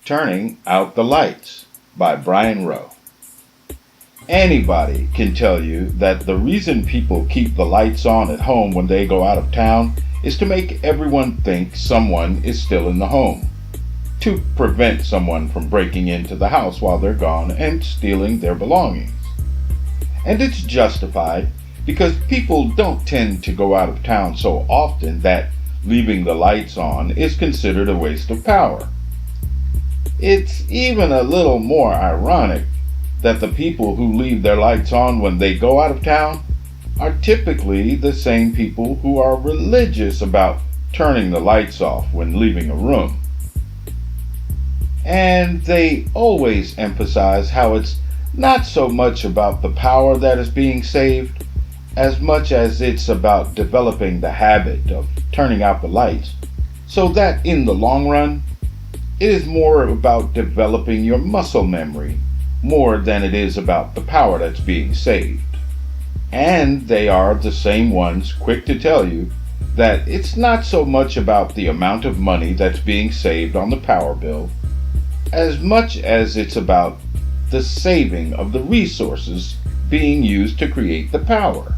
Turning Out the Lights by Bryan Ro. Anybody can tell you that the reason people keep the lights on at home when they go out of town is to make everyone think someone is still in the home, to prevent someone from breaking into the house while they're gone and stealing their belongings. And it's justified because people don't tend to go out of town so often that leaving the lights on is considered a waste of power. It's even a little more ironic that the people who leave their lights on when they go out of town are typically the same people who are religious about turning the lights off when leaving a room. And they always emphasize how it's not so much about the power that is being saved as much as it's about developing the habit of turning out the lights, so that in the long run, it is more about developing your muscle memory more than it is about the power that's being saved. And they are the same ones quick to tell you that it's not so much about the amount of money that's being saved on the power bill as much as it's about the saving of the resources being used to create the power.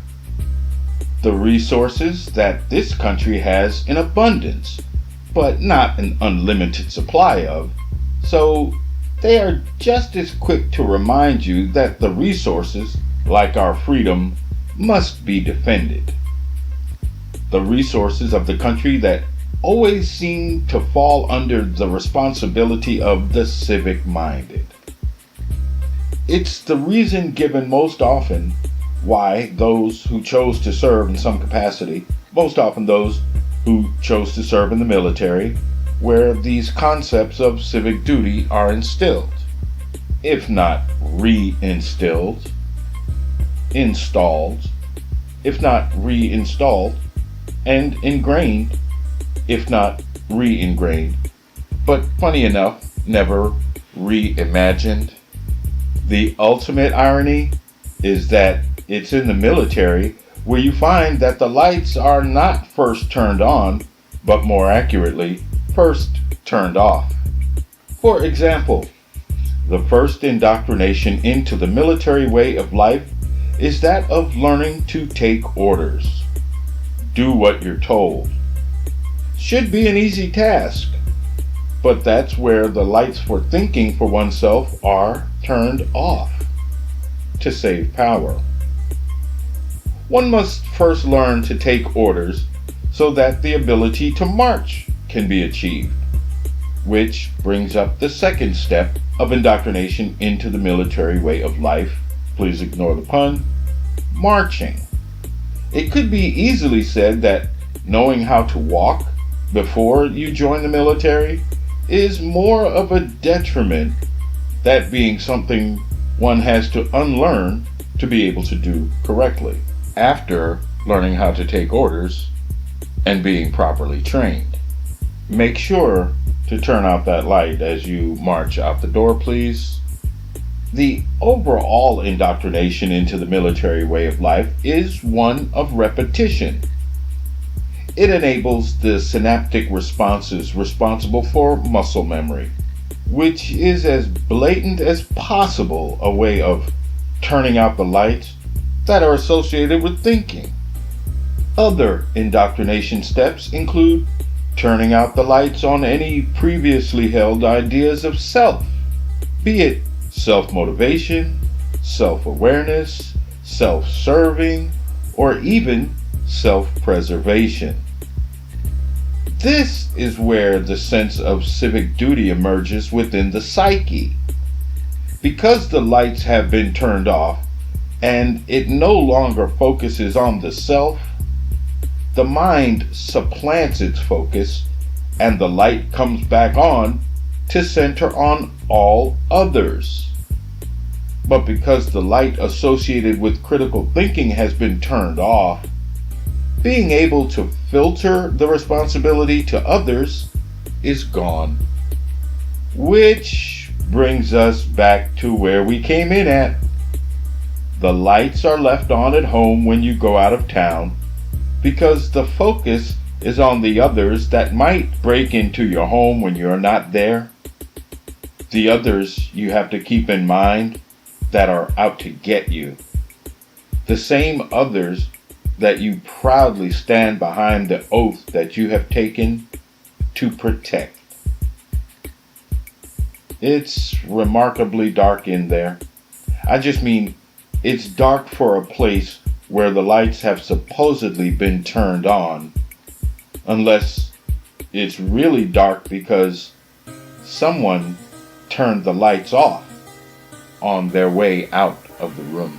The resources that this country has in abundance, but not an unlimited supply of, so they are just as quick to remind you that the resources, like our freedom, must be defended. The resources of the country that always seem to fall under the responsibility of the civic-minded. It's the reason given most often why those who chose to serve in some capacity, most often those who chose to serve in the military, where these concepts of civic duty are instilled, if not reinstilled, installed, if not reinstalled, and ingrained, if not re-ingrained, but funny enough, never reimagined. The ultimate irony is that it's in the military where you find that the lights are not first turned on, but more accurately, first turned off. For example, the first indoctrination into the military way of life is that of learning to take orders. Do what you're told. Should be an easy task, but that's where the lights for thinking for oneself are turned off to save power. One must first learn to take orders so that the ability to march can be achieved, which brings up the second step of indoctrination into the military way of life. Please ignore the pun. Marching. It could be easily said that knowing how to walk before you join the military is more of a detriment, that being something one has to unlearn to be able to do correctly after learning how to take orders and being properly trained. Make sure to turn out that light as you march out the door, please. The overall indoctrination into the military way of life is one of repetition. It enables the synaptic responses responsible for muscle memory, which is as blatant as possible a way of turning out the lights that are associated with thinking. Other indoctrination steps include turning out the lights on any previously held ideas of self, be it self-motivation, self-awareness, self-serving, or even self-preservation. This is where the sense of civic duty emerges within the psyche. Because the lights have been turned off and it no longer focuses on the self, the mind supplants its focus and the light comes back on to center on all others. But because the light associated with critical thinking has been turned off, being able to filter the responsibility to others is gone. Which brings us back to where we came in at. The lights are left on at home when you go out of town because the focus is on the others that might break into your home when you're not there. The others you have to keep in mind that are out to get you. The same others that you proudly stand behind the oath that you have taken to protect. It's remarkably dark in there. I just mean, it's dark for a place where the lights have supposedly been turned on, unless it's really dark because someone turned the lights off on their way out of the room.